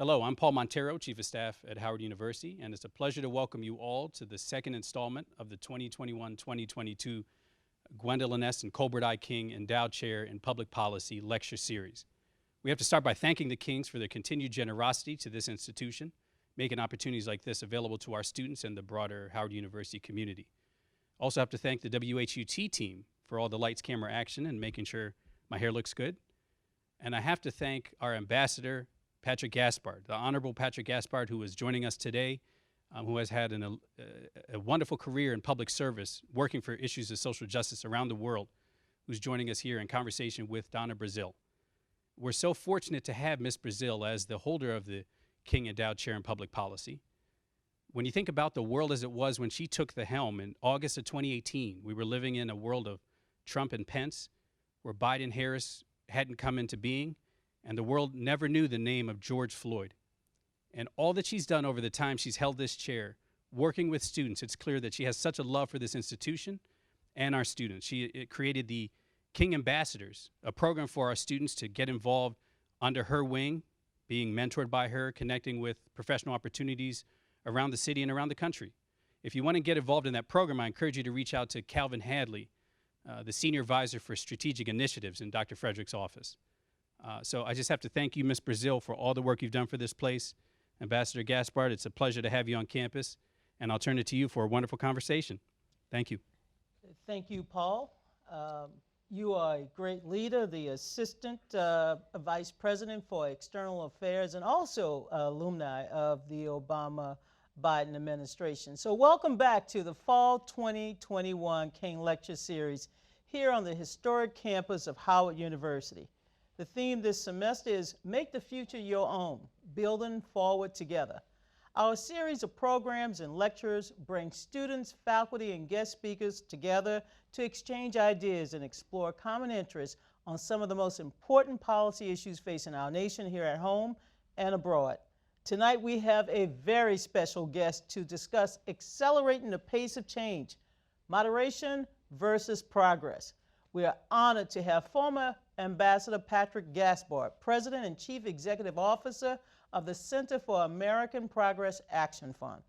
Hello, I'm Paul Montero, Chief of Staff at Howard University, and it's a pleasure to welcome you all to the second installment of the 2021-2022 Gwendolyn S. and Colbert I. King Endowed Chair in Public Policy Lecture Series. We have to start by thanking the Kings for their continued generosity to this institution, making opportunities like this available to our students and the broader Howard University community. Also have to thank the WHUT team for all the lights, camera, action, and making sure my hair looks good. And I have to thank our ambassador, Patrick Gaspard, the Honorable Patrick Gaspard, who is joining us today, who has had a wonderful career in public service, working for issues of social justice around the world, who's joining us here in conversation with Donna Brazile. We're so fortunate to have Ms. Brazile as the holder of the King Endowed Chair in Public Policy. When you think about the world as it was when she took the helm in August of 2018, we were living in a world of Trump and Pence, where Biden-Harris hadn't come into being, and the world never knew the name of George Floyd. And all that she's done over the time she's held this chair, working with students, it's clear that she has such a love for this institution and our students. She created the King Ambassadors, a program for our students to get involved under her wing, being mentored by her, connecting with professional opportunities around the city and around the country. If you want to get involved in that program, I encourage you to reach out to Calvin Hadley, the Senior Advisor for Strategic Initiatives in Dr. Frederick's office. So I just have to thank you, Ms. Brazile, for all the work you've done for this place. Ambassador Gaspard, it's a pleasure to have you on campus, and I'll turn it to you for a wonderful conversation. Thank you. Thank you, Paul. You are a great leader, the Assistant Vice President for External Affairs, and also alumni of the Obama-Biden administration. So welcome back to the Fall 2021 King Lecture Series here on the historic campus of Howard University. The theme this semester is Make the Future Your Own, Building Forward Together. Our series of programs and lectures bring students, faculty, and guest speakers together to exchange ideas and explore common interests on some of the most important policy issues facing our nation here at home and abroad. Tonight we have a very special guest to discuss accelerating the pace of change, moderation versus progress. We are honored to have former Ambassador Patrick Gaspard, President and Chief Executive Officer of the Center for American Progress Action Fund.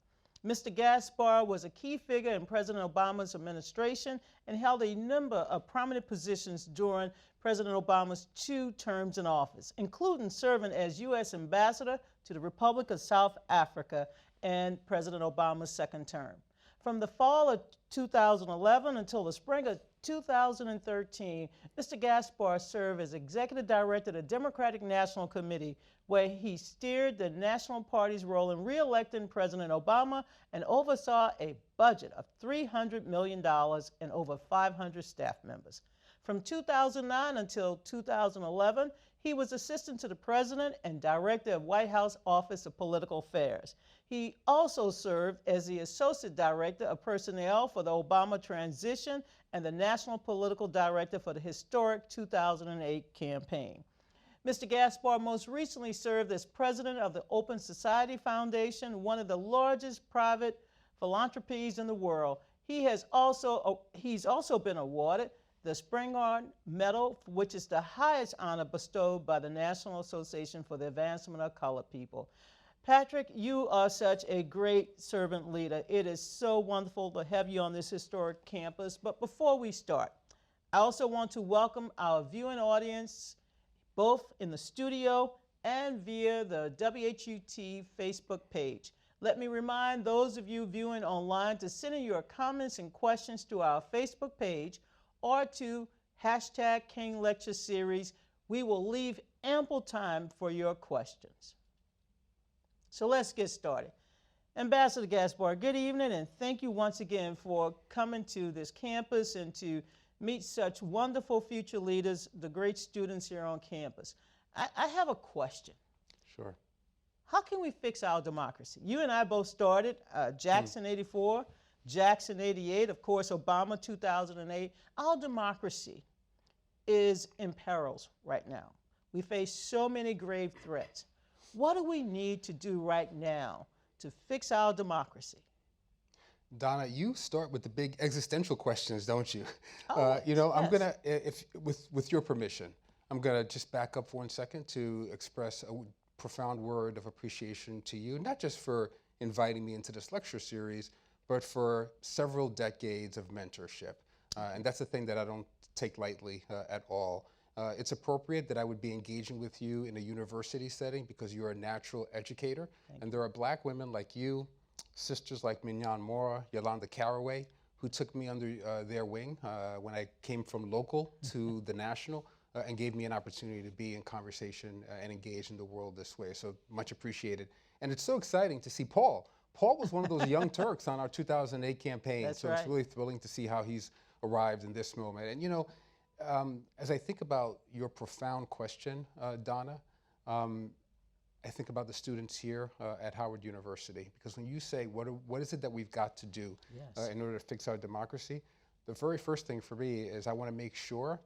Mr. Gaspard was a key figure in President Obama's administration and held a number of prominent positions during President Obama's 2 terms in office, including serving as U.S. Ambassador to the Republic of South Africa in President Obama's 2nd term. From the fall of 2011 until the spring of 2013, Mr. Gaspard served as Executive Director of the Democratic National Committee, where he steered the National Party's role in re-electing President Obama and oversaw a budget of $300 million and over 500 staff members. From 2009 until 2011, he was Assistant to the President and Director of White House Office of Political Affairs. He also served as the Associate Director of Personnel for the Obama Transition and the National Political Director for the historic 2008 campaign. Mr. Gaspard most recently served as President of the Open Society Foundation, one of the largest private philanthropies in the world. He's also been awarded the Springard Medal, which is the highest honor bestowed by the National Association for the Advancement of Colored People. Patrick, you are such a great servant leader. It is so wonderful to have you on this historic campus. But before we start, I also want to welcome our viewing audience, both in the studio and via the WHUT Facebook page. Let me remind those of you viewing online to send in your comments and questions to our Facebook page or to #KingLectureSeries. We will leave ample time for your questions. So let's get started. Ambassador Gaspard, good evening, and thank you once again for coming to this campus and to meet such wonderful future leaders, the great students here on campus. I have a question. Sure. How can we fix our democracy? You and I both started Jackson 84, Jackson 88, of course, Obama 2008. Our democracy is in perils right now. We face so many grave threats. What do we need to do right now to fix our democracy? Donna, you start with the big existential questions, don't you? Oh, you know, yes. I'm gonna, with your permission, I'm gonna just back up for 1 second to express profound word of appreciation to you, not just for inviting me into this lecture series, but for several decades of mentorship. And that's a thing that I don't take lightly at all. It's appropriate that I would be engaging with you in a university setting because you're a natural educator. And there are black women like you, sisters like Mignon Mora, Yolanda Caraway, who took me under their wing when I came from local to the national and gave me an opportunity to be in conversation and engage in the world this way. So much appreciated. And it's so exciting to see Paul. Paul was one of those young Turks on our 2008 campaign. That's so right. It's really thrilling to see how he's arrived in this moment. And you know, as I think about your profound question, Donna, I think about the students here at Howard University, because when you say, what is it that we've got to do Yes. in order to fix our democracy, the very first thing for me is I want to make sure,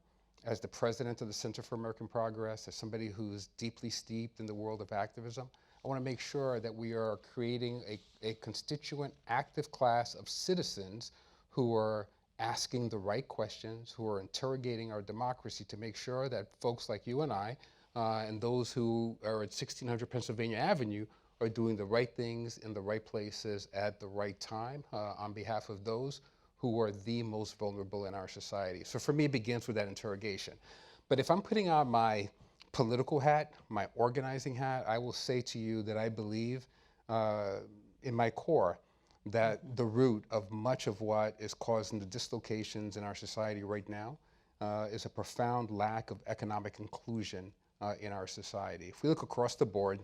as the president of the Center for American Progress, as somebody who's deeply steeped in the world of activism, I want to make sure that we are creating a constituent, active class of citizens who are asking the right questions, who are interrogating our democracy to make sure that folks like you and I, and those who are at 1600 Pennsylvania Avenue are doing the right things in the right places at the right time on behalf of those who are the most vulnerable in our society. So for me, it begins with that interrogation. But if I'm putting on my political hat, my organizing hat, I will say to you that I believe in my core that the root of much of what is causing the dislocations in our society right now is a profound lack of economic inclusion in our society. If we look across the board,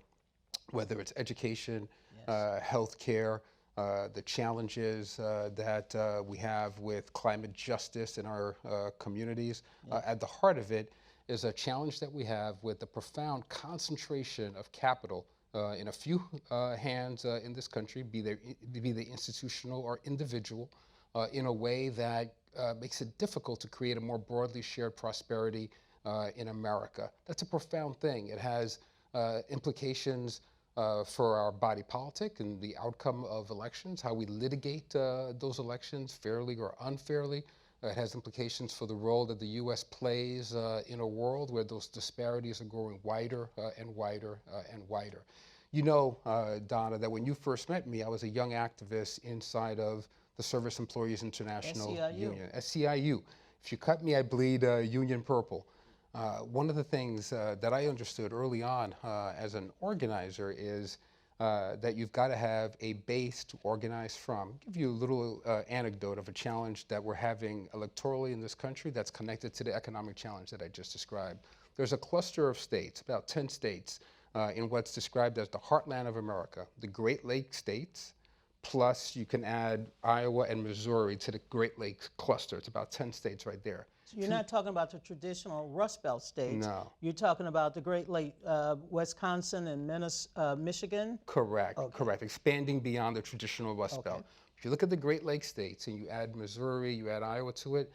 whether it's education, healthcare, the challenges that we have with climate justice in our communities, at the heart of it is a challenge that we have with the profound concentration of capital in a few hands in this country, be they institutional or individual, in a way that makes it difficult to create a more broadly shared prosperity in America. That's a profound thing. It has implications for our body politic and the outcome of elections, how we litigate those elections fairly or unfairly. It has implications for the role that the U.S. plays in a world where those disparities are growing wider and wider and wider. You know, Donna, that when you first met me, I was a young activist inside of the Service Employees International SEIU. Union, SEIU. If you cut me, I bleed Union Purple. One of the things that I understood early on as an organizer is that you've got to have a base to organize from. I'll give you a little anecdote of a challenge that we're having electorally in this country that's connected to the economic challenge that I just described. There's a cluster of states, about 10 states, in what's described as the heartland of America, the Great Lakes states, plus you can add Iowa and Missouri to the Great Lakes cluster. It's about 10 states right there. So you're not talking about the traditional Rust Belt states. No. You're talking about the Great Lake, Wisconsin and Michigan. Correct, correct. Expanding beyond the traditional Rust Belt. If you look at the Great Lakes states and you add Missouri, you add Iowa to it,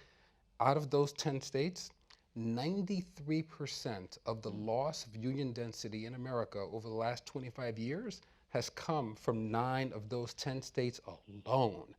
out of those 10 states, 93% of the loss of union density in America over the last 25 years has come from 9 of those 10 states alone.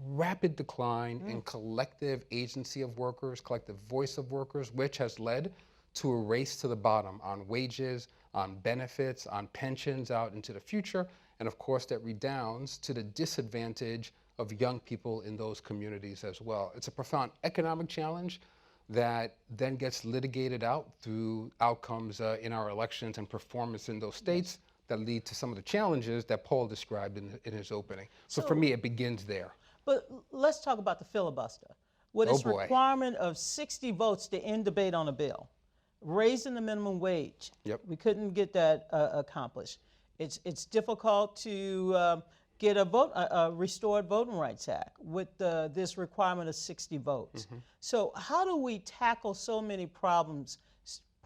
Rapid decline in collective agency of workers, collective voice of workers, which has led to a race to the bottom on wages, on benefits, on pensions out into the future, and of course that redounds to the disadvantage of young people in those communities as well. It's a profound economic challenge that then gets litigated out through outcomes in our elections and performance in those states that lead to some of the challenges that Paul described in his opening. So for me, it begins there. But let's talk about the filibuster. With its requirement of 60 votes to end debate on a bill, raising the minimum wage, we couldn't get that accomplished. It's difficult to get a restored Voting Rights Act with this requirement of 60 votes. So how do we tackle so many problems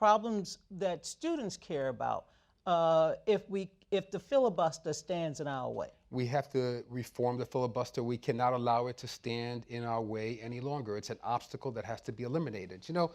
that students care about if the filibuster stands in our way? We have to reform the filibuster. We cannot allow it to stand in our way any longer. It's an obstacle that has to be eliminated. You know,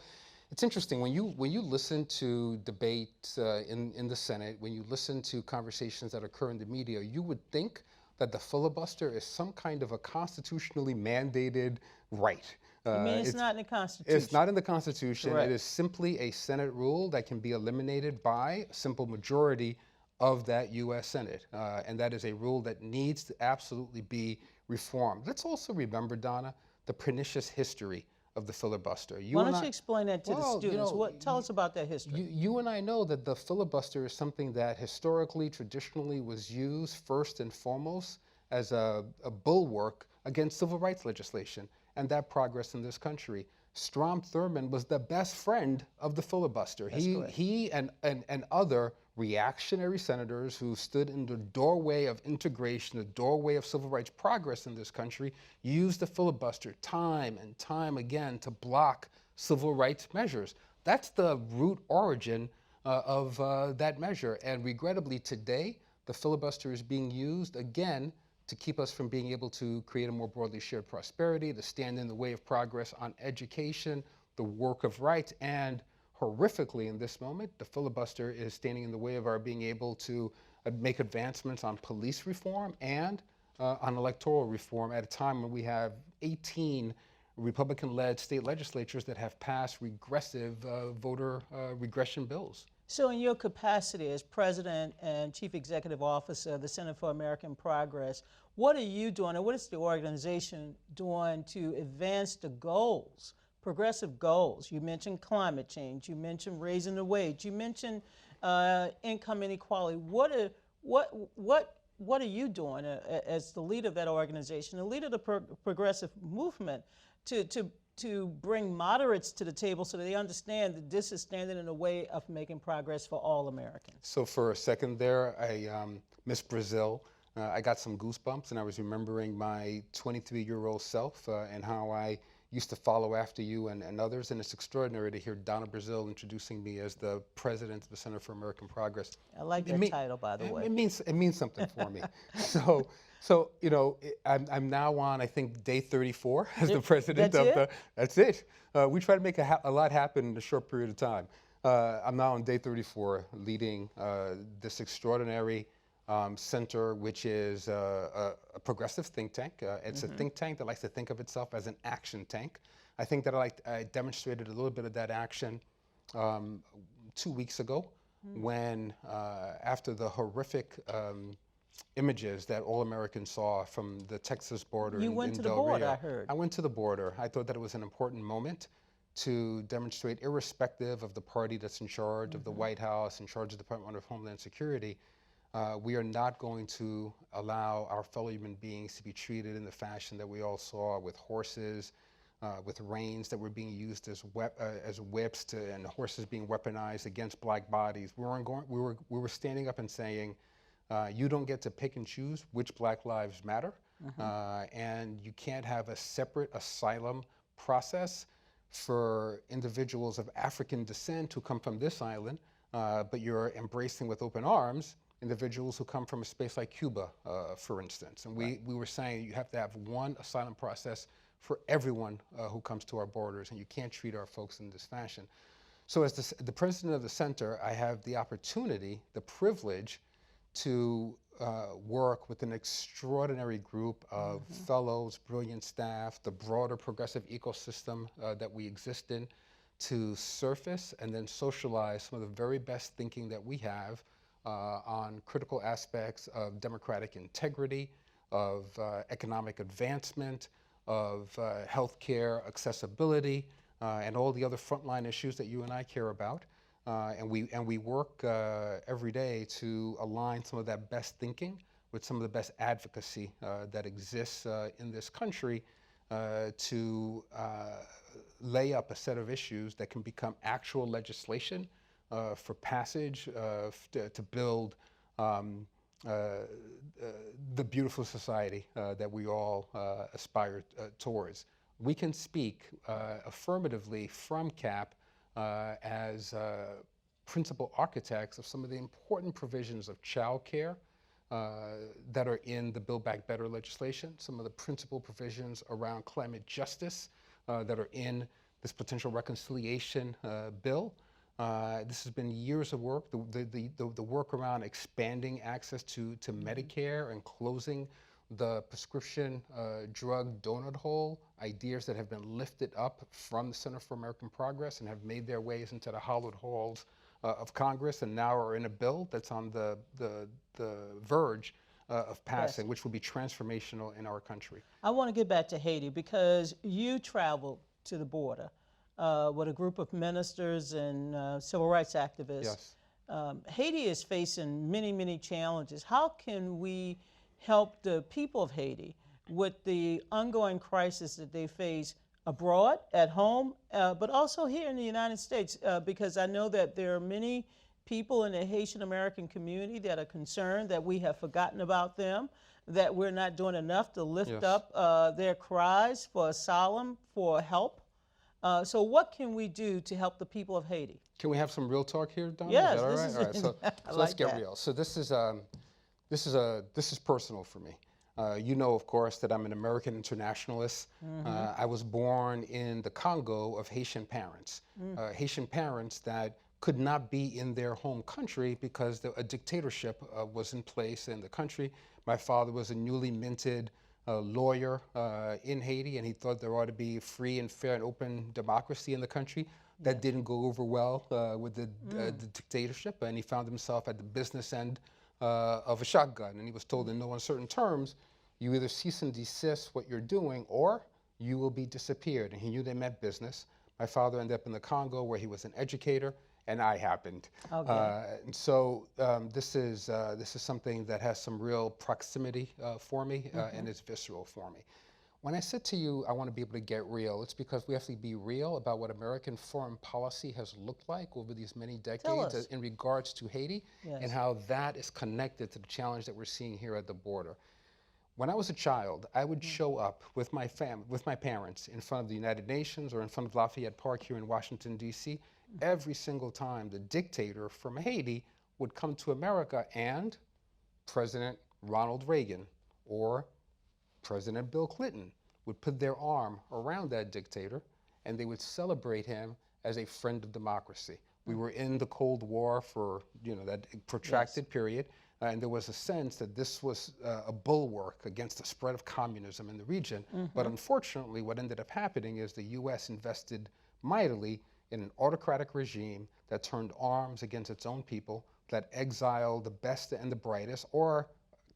it's interesting, when you listen to debates in the Senate, when you listen to conversations that occur in the media, you would think that the filibuster is some kind of a constitutionally mandated right. You mean it's not in the Constitution? It's not in the Constitution. Correct. It is simply a Senate rule that can be eliminated by a simple majority of that U.S. Senate, and that is a rule that needs to absolutely be reformed. Let's also remember, Donna, the pernicious history of the filibuster. Why don't you explain that to the students? Tell us about that history. You and I know that the filibuster is something that historically, traditionally was used first and foremost as a bulwark against civil rights legislation and that progress in this country. Strom Thurmond was the best friend of the filibuster. He and other reactionary senators who stood in the doorway of integration, the doorway of civil rights progress in this country, used the filibuster time and time again to block civil rights measures. That's the root origin of that measure. And regrettably today, the filibuster is being used again to keep us from being able to create a more broadly shared prosperity, to stand in the way of progress on education, the work of rights, and horrifically in this moment, the filibuster is standing in the way of our being able to make advancements on police reform and on electoral reform at a time when we have 18 Republican-led state legislatures that have passed regressive voter regression bills. So in your capacity as President and Chief Executive Officer of the Center for American Progress, what are you doing, or what is the organization doing to advance the goals, progressive goals? You mentioned climate change, you mentioned raising the wage, you mentioned income inequality. What are you doing as the leader of that organization, the leader of the progressive movement, to bring moderates to the table so that they understand that this is standing in the way of making progress for all Americans? So for a second there, Miss Brazile, I got some goosebumps, and I was remembering my 23-year-old self and how I used to follow after you and others, and it's extraordinary to hear Donna Brazile introducing me as the president of the Center for American Progress. I like that title, by the way. It means something for me. So you know, I'm now on, I think, day 34 as the president of the. That's it. We try to make a lot happen in a short period of time. I'm now on day 34, leading this extraordinary center, which is a progressive think tank. It's a think tank that likes to think of itself as an action tank. I think that I demonstrated a little bit of that action 2 weeks ago when, after the horrific images that all Americans saw from the Texas border. You went to the border, I heard. I went to the border. I thought that it was an important moment to demonstrate, irrespective of the party that's in charge of the White House, in charge of the Department of Homeland Security, we are not going to allow our fellow human beings to be treated in the fashion that we all saw, with horses, with reins that were being used as whips, and horses being weaponized against black bodies. We were standing up and saying, you don't get to pick and choose which Black lives matter, and you can't have a separate asylum process for individuals of African descent who come from this island, but you're embracing with open arms individuals who come from a space like Cuba, for instance. And we were saying you have to have one asylum process for everyone who comes to our borders, and you can't treat our folks in this fashion. So as the president of the center, I have the opportunity, the privilege, to work with an extraordinary group of fellows, brilliant staff, the broader progressive ecosystem that we exist in, to surface and then socialize some of the very best thinking that we have on critical aspects of democratic integrity, of economic advancement, of healthcare accessibility, and all the other frontline issues that you and I care about. And we work every day to align some of that best thinking with some of the best advocacy that exists in this country to lay up a set of issues that can become actual legislation for passage to build the beautiful society that we all aspire towards. We can speak affirmatively from CAP as principal architects of some of the important provisions of child care that are in the Build Back Better legislation, some of the principal provisions around climate justice that are in this potential reconciliation bill. This has been years of work, the work around expanding access to Medicare and closing the prescription drug donut hole, ideas that have been lifted up from the Center for American Progress and have made their ways into the hollowed halls of Congress and now are in a bill that's on the verge of passing, which will be transformational in our country. I want to get back to Haiti because you traveled to the border with a group of ministers and civil rights activists. Yes. Haiti is facing many, many challenges. How can we help the people of Haiti with the ongoing crisis that they face abroad, at home, but also here in the United States? Because I know that there are many people in the Haitian American community that are concerned that we have forgotten about them, that we're not doing enough to lift up their cries for asylum, for help. So what can we do to help the people of Haiti? Can we have some real talk here, Donna? Yes, is that all right? this All right. is So let's get real. So this is personal for me. You know, of course, that I'm an American internationalist. I was born in the Congo of Haitian parents. Haitian parents that could not be in their home country because a dictatorship was in place in the country. My father was a newly minted lawyer in Haiti, and he thought there ought to be free and fair and open democracy in the country. That didn't go over well with the dictatorship, and he found himself at the business end of a shotgun, and he was told in no uncertain terms, you either cease and desist what you're doing or you will be disappeared. And he knew they meant business. My father ended up in the Congo where he was an educator, and I happened. And so this is something that has some real proximity for me, and it's visceral for me. When I said to you, I want to be able to get real, it's because we have to be real about what American foreign policy has looked like over these many decades in regards to Haiti, and how that is connected to the challenge that we're seeing here at the border. When I was a child, I would show up with my parents in front of the United Nations or in front of Lafayette Park here in Washington, D.C. Every single time the dictator from Haiti would come to America, and President Ronald Reagan or President Bill Clinton would put their arm around that dictator, and they would celebrate him as a friend of democracy. We were in the Cold War for that protracted period, and there was a sense that this was a bulwark against the spread of communism in the region. But unfortunately, what ended up happening is the U.S. invested mightily in an autocratic regime that turned arms against its own people, that exiled the best and the brightest, or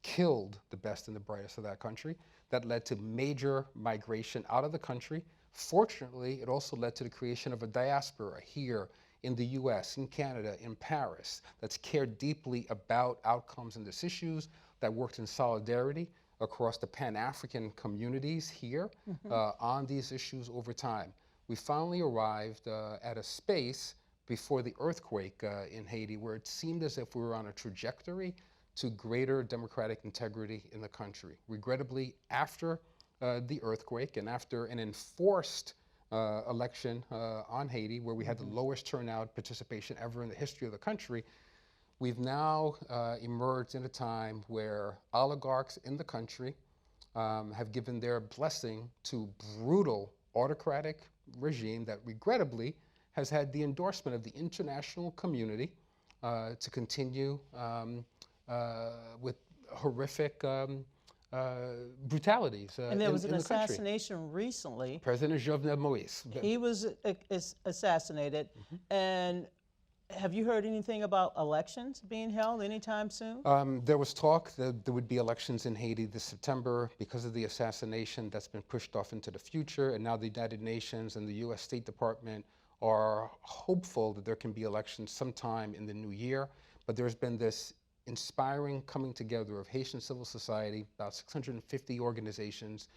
killed the best and the brightest of that country, that led to major migration out of the country. Fortunately, it also led to the creation of a diaspora here in the US, in Canada, in Paris, that's cared deeply about outcomes in these issues, that worked in solidarity across the Pan-African communities here on these issues over time. We finally arrived at a space before the earthquake in Haiti where it seemed as if we were on a trajectory to greater democratic integrity in the country. Regrettably, after the earthquake and after an enforced election on Haiti, where we had the lowest turnout participation ever in the history of the country, we've now emerged in a time where oligarchs in the country have given their blessing to brutal autocratic regime that regrettably has had the endorsement of the international community to continue with horrific brutalities and there was an in the country. assassination recently. President Jovenel Moïse. He was assassinated. And have you heard anything about elections being held anytime soon? There was talk that there would be elections in Haiti this September. Because of the assassination, that's been pushed off into the future, and now the United Nations and the U.S. State Department are hopeful that there can be elections sometime in the new year. But there's been this inspiring coming together of Haitian civil society, about 650 organizations,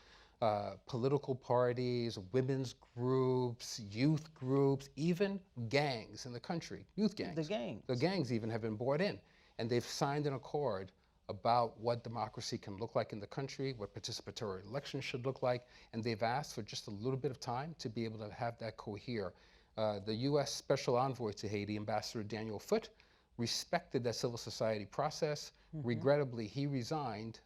political parties, women's groups, youth groups, even gangs in the country, youth gangs. The gangs. The gangs even have been brought in, and they've signed an accord about what democracy can look like in the country, what participatory elections should look like, and they've asked for just a little bit of time to be able to have that cohere. The U.S. Special Envoy to Haiti, Ambassador Daniel Foote, respected that civil society process. Regrettably, he resigned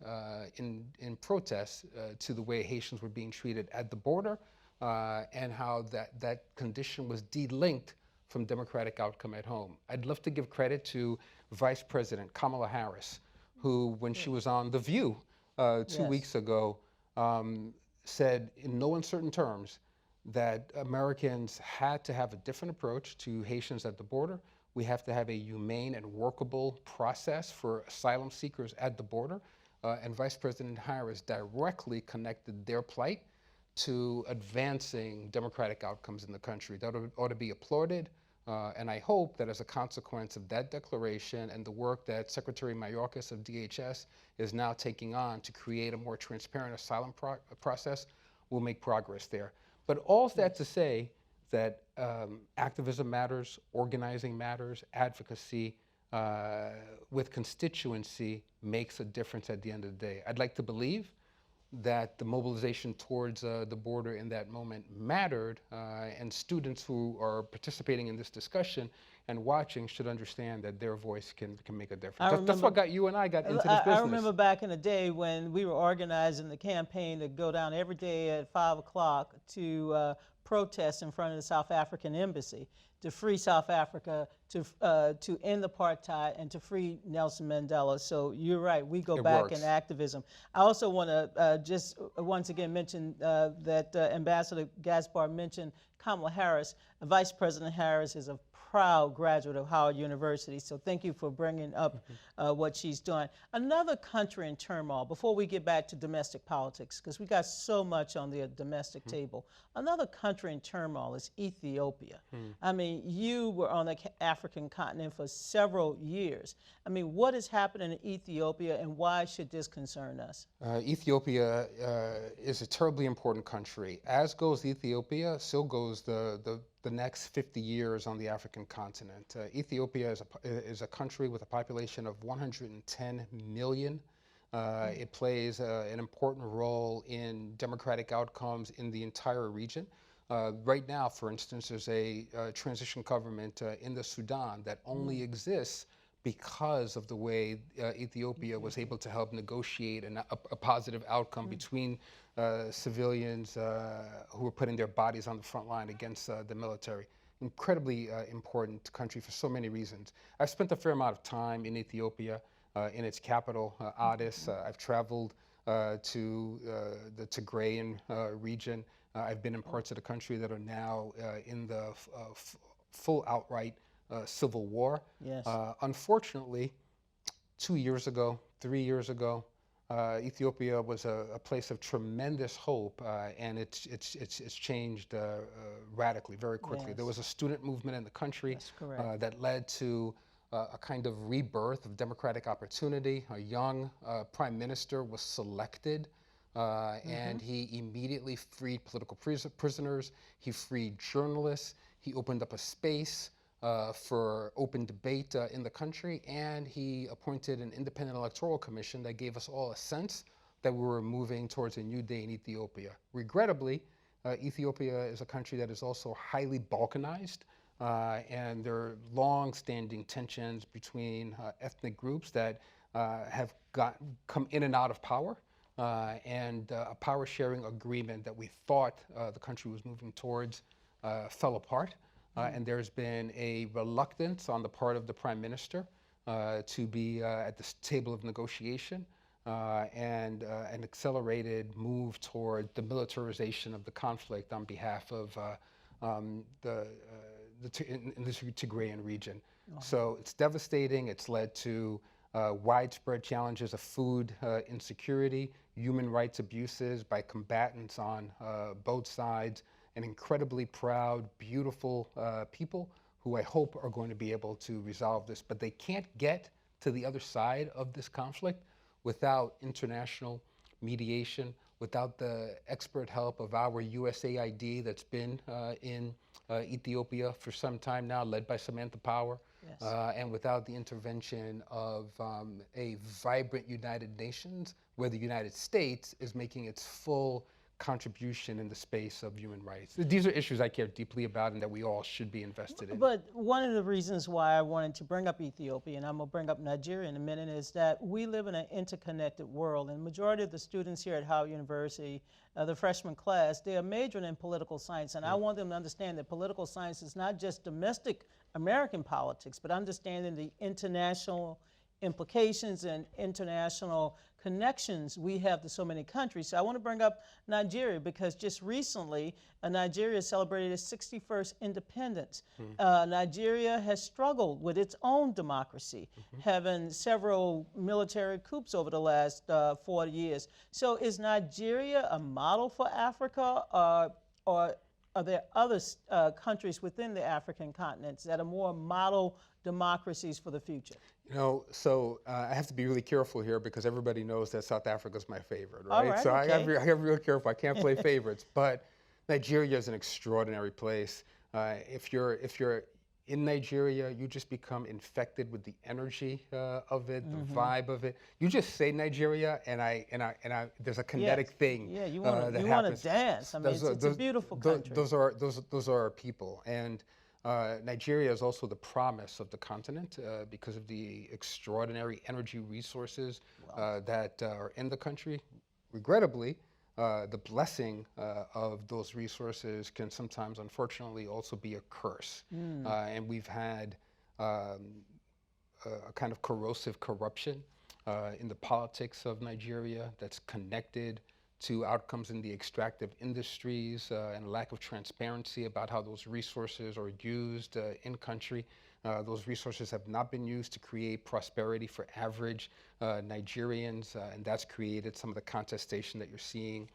in protest to the way Haitians were being treated at the border and how that condition was de-linked from democratic outcome at home. I'd love to give credit to Vice President Kamala Harris, who, when she was on The View 2 weeks ago, said in no uncertain terms that Americans had to have a different approach to Haitians at the border. We have to have a humane and workable process for asylum seekers at the border. And Vice President Harris directly connected their plight to advancing democratic outcomes in the country. That ought to be applauded. And I hope that as a consequence of that declaration and the work that Secretary Mayorkas of DHS is now taking on to create a more transparent asylum process, we'll make progress there. But all that to say that activism matters, organizing matters, advocacy with constituency makes a difference at the end of the day. I'd like to believe that the mobilization towards the border in that moment mattered, and students who are participating in this discussion and watching should understand that their voice can make a difference. That's what got you and I got into this business. I remember back in the day when we were organizing the campaign to go down every day at 5 o'clock to protest in front of the South African embassy to free South Africa, to end apartheid, and to free Nelson Mandela. So you're right, we go back in activism. I also want to just once again mention that Ambassador Gaspard mentioned Kamala Harris. Vice President Harris is a proud graduate of Howard University, so thank you for bringing up what she's doing. Another country in turmoil, before we get back to domestic politics, because we got so much on the domestic table. Another country in turmoil is Ethiopia. I mean, you were on the African continent for several years. I mean, what is happening in Ethiopia, and why should this concern us? Ethiopia is a terribly important country. As goes Ethiopia, so goes the next 50 years on the African continent. Ethiopia is a country with a population of 110 million. It plays an important role in democratic outcomes in the entire region. Right now, for instance, there's a transition government in the Sudan that only exists because of the way Ethiopia was able to help negotiate a positive outcome between civilians who were putting their bodies on the front line against the military. Incredibly important country for so many reasons. I've spent a fair amount of time in Ethiopia, in its capital, Addis. I've traveled to the Tigrayan region. I've been in parts of the country that are now in the full outright civil war. Yes. Unfortunately, 2 years ago, 3 years ago, Ethiopia was a place of tremendous hope, and it's changed radically, very quickly. Yes. There was a student movement in the country that led to a kind of rebirth of democratic opportunity. A young prime minister was selected, and he immediately freed political prisoners. He freed journalists. He opened up a space for open debate in the country, and he appointed an independent electoral commission that gave us all a sense that we were moving towards a new day in Ethiopia. Regrettably, Ethiopia is a country that is also highly balkanized, and there are long-standing tensions between ethnic groups that have come in and out of power, and a power-sharing agreement that we thought the country was moving towards fell apart. And there's been a reluctance on the part of the prime minister to be at the table of negotiation, and an accelerated move toward the militarization of the conflict on behalf of in the Tigrayan region. So it's devastating. It's led to widespread challenges of food insecurity, human rights abuses by combatants on both sides, and incredibly proud, beautiful people who I hope are going to be able to resolve this. But they can't get to the other side of this conflict without international mediation, without the expert help of our USAID that's been in Ethiopia for some time now, led by Samantha Power, and without the intervention of a vibrant United Nations, where the United States is making its full contribution in the space of human rights. These are issues I care deeply about and that we all should be invested in. But one of the reasons why I wanted to bring up Ethiopia, and I'm going to bring up Nigeria in a minute, is that we live in an interconnected world, and the majority of the students here at Howard University, the freshman class, they are majoring in political science, and I want them to understand that political science is not just domestic American politics, but understanding the international implications and international connections we have to so many countries. So I want to bring up Nigeria because just recently, Nigeria celebrated its 61st independence. Nigeria has struggled with its own democracy, having several military coups over the last 40 years. So is Nigeria a model for Africa, or are there other countries within the African continents that are more model democracies for the future? You know, so I have to be really careful here because everybody knows that South Africa is my favorite, right? All right, So okay. I got to be real careful. I can't play favorites, but Nigeria is an extraordinary place. If you're in Nigeria, you just become infected with the energy of it, the vibe of it. You just say Nigeria, and there's a kinetic thing. Yeah, you that want to happens. dance. I mean, it's a beautiful country. Those are our people, and Nigeria is also the promise of the continent because of the extraordinary energy resources that are in the country. Regrettably, the blessing of those resources can sometimes, unfortunately, also be a curse. And we've had a kind of corrosive corruption in the politics of Nigeria that's connected to outcomes in the extractive industries and lack of transparency about how those resources are used in country. Those resources have not been used to create prosperity for average Nigerians, and that's created some of the contestation that you're seeing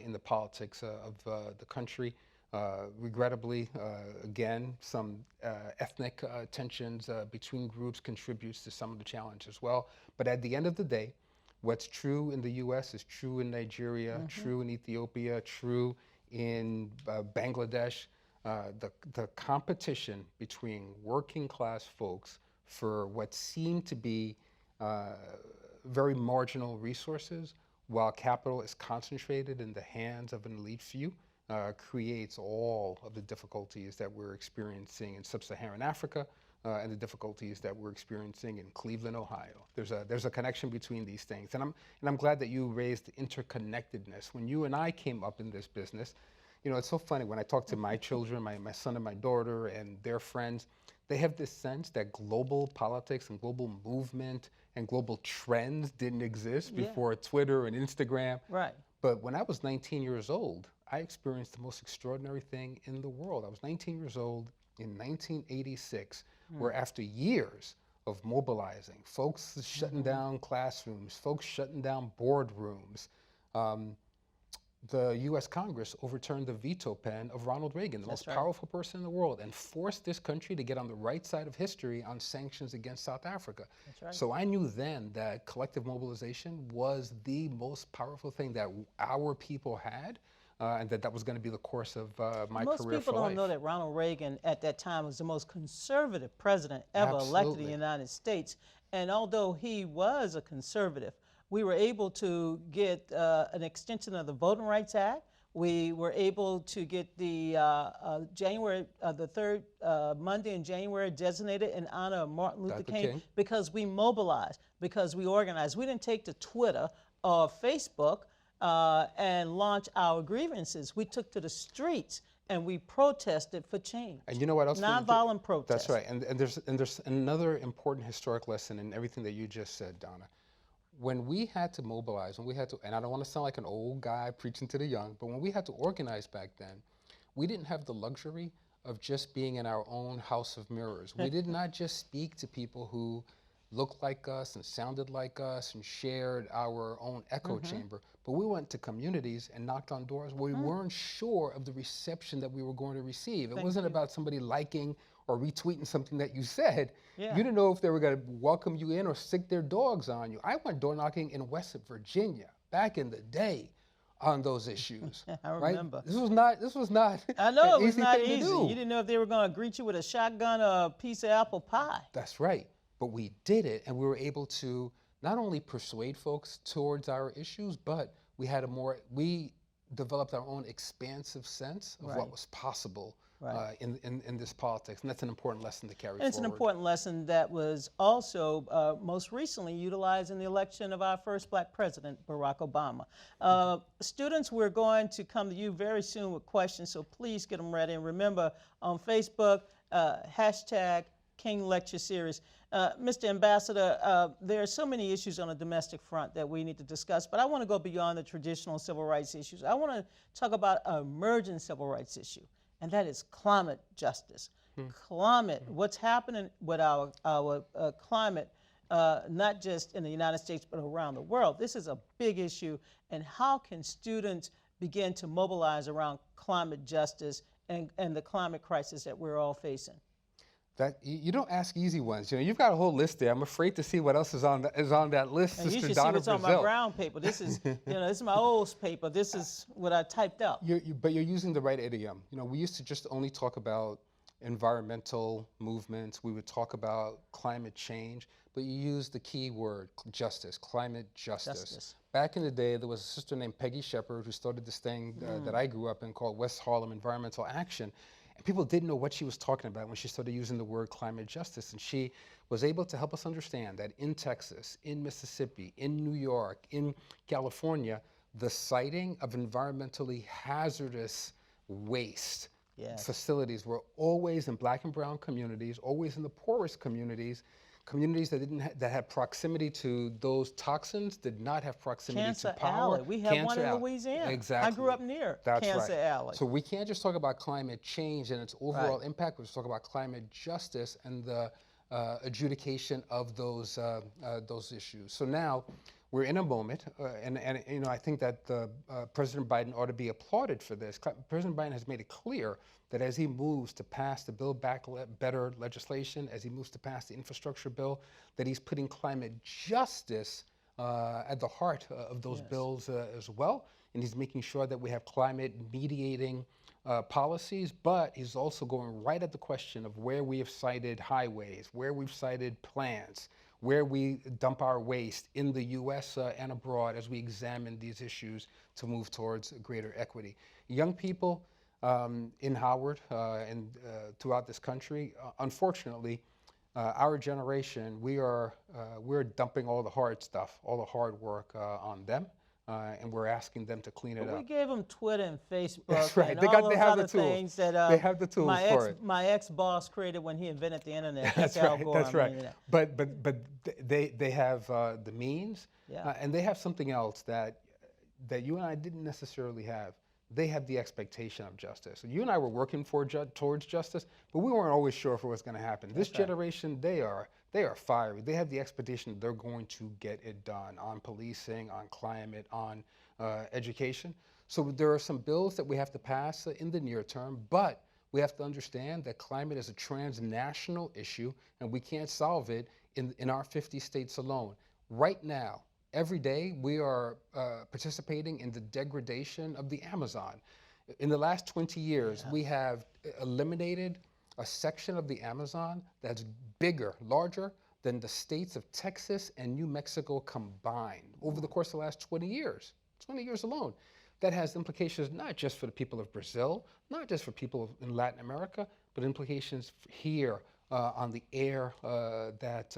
in the politics of the country. Regrettably, again, some ethnic tensions between groups contributes to some of the challenge as well. But at the end of the day, what's true in the U.S. is true in Nigeria, true in Ethiopia, true in Bangladesh. The competition between working class folks for what seem to be very marginal resources, while capital is concentrated in the hands of an elite few, creates all of the difficulties that we're experiencing in sub-Saharan Africa, and the difficulties that we're experiencing in Cleveland, Ohio. There's a connection between these things, and I'm glad that you raised interconnectedness. When you and I came up in this business, you know, it's so funny when I talk to my children, my son and my daughter, and their friends. They have this sense that global politics and global movement and global trends didn't exist before Twitter and Instagram. Right. But when I was 19 years old, I experienced the most extraordinary thing in the world. I was 19 years old in 1986, where after years of mobilizing, folks shutting down classrooms, folks shutting down boardrooms, the U.S. Congress overturned the veto pen of Ronald Reagan, the most powerful person in the world, and forced this country to get on the right side of history on sanctions against South Africa. That's right. So I knew then that collective mobilization was the most powerful thing that our people had, and that was going to be the course of my career for life. Most people don't know that Ronald Reagan at that time was the most conservative president ever elected in the United States. And although he was a conservative, we were able to get an extension of the Voting Rights Act. We were able to get the the third Monday in January designated in honor of Martin Luther King because we mobilized, because we organized. We didn't take to Twitter or Facebook and launch our grievances. We took to the streets and we protested for change. And you know what else? Nonviolent protest. That's right. And there's another important historic lesson in everything that you just said, Donna. When we had to mobilize, when we had to, and I don't want to sound like an old guy preaching to the young, but when we had to organize back then, we didn't have the luxury of just being in our own house of mirrors. We did not just speak to people who looked like us and sounded like us and shared our own echo chamber, but we went to communities and knocked on doors where we weren't sure of the reception that we were going to receive. It wasn't about somebody liking or retweeting something that you said. You didn't know if they were going to welcome you in or stick their dogs on you. I went door knocking in West Virginia back in the day on those issues. I remember. This was not I know, an it was not thing to easy. do. You didn't know if they were going to greet you with a shotgun or a piece of apple pie. That's right. But we did it, and we were able to not only persuade folks towards our issues, but we developed our own expansive sense of what was possible in this politics, and that's an important lesson to carry forward. It's an important lesson that was also most recently utilized in the election of our first black president, Barack Obama. Students, we're going to come to you very soon with questions, so please get them ready. And remember, on Facebook, hashtag King Lecture Series. Mr. Ambassador, there are so many issues on the domestic front that we need to discuss, but I want to go beyond the traditional civil rights issues. I want to talk about an emerging civil rights issue, and that is climate justice. Climate, what's happening with our climate, not just in the United States, but around the world. This is a big issue, and how can students begin to mobilize around climate justice and the climate crisis that we're all facing? That you don't ask easy ones. You know, you've got a whole list there. I'm afraid to see what else is on that list, and Sister you should Donna see what's on my Brazile. brown paper. This is, you know, this is my old paper. This is what I typed up. But you're using the right idiom. You know, we used to just only talk about environmental movements. We would talk about climate change, but you used the key word, justice, climate justice. Back in the day, there was a sister named Peggy Shepard who started this thing that I grew up in called West Harlem Environmental Action. And people didn't know what she was talking about when she started using the word climate justice. And she was able to help us understand that in Texas, in Mississippi, in New York, in California, the siting of environmentally hazardous waste facilities were always in black and brown communities, always in the poorest communities, communities that had proximity to those toxins did not have proximity Cancer to power. Alley. We have one in Alley. Louisiana. Exactly. I grew up near That's Cancer right. Alley. So we can't just talk about climate change and its overall impact. We just talk about climate justice and the adjudication of those issues. So now we're in a moment, and you know, I think that President Biden ought to be applauded for this. President Biden has made it clear that as he moves to pass the Build Back Better legislation, as he moves to pass the infrastructure bill, that he's putting climate justice at the heart of those bills as well. And he's making sure that we have climate mediating policies, but he's also going right at the question of where we have sited highways, where we've sited plants, where we dump our waste in the U.S. And abroad as we examine these issues to move towards greater equity. Young people in Howard and throughout this country, unfortunately, our generation, we're dumping all the hard stuff, all the hard work on them. And we're asking them to clean it up. We gave them Twitter and Facebook. That's right. And They all those have other the tools. things that they have the tools for it. My ex-boss created when he invented the internet. That's Al right. Gore That's right. invented it. But they have the means, and they have something else that you and I didn't necessarily have. They have the expectation of justice. You and I were working towards justice, but we weren't always sure if it was going to happen. This generation, they are fiery. They have the expectation they're going to get it done on policing, on climate, on education. So there are some bills that we have to pass in the near term, but we have to understand that climate is a transnational issue, and we can't solve it in our 50 states alone. Right now, every day, we are participating in the degradation of the Amazon. In the last 20 years, we have eliminated a section of the Amazon that's bigger, larger than the states of Texas and New Mexico combined over the course of the last 20 years, 20 years alone. That has implications not just for the people of Brazil, not just for people in Latin America, but implications here on the air that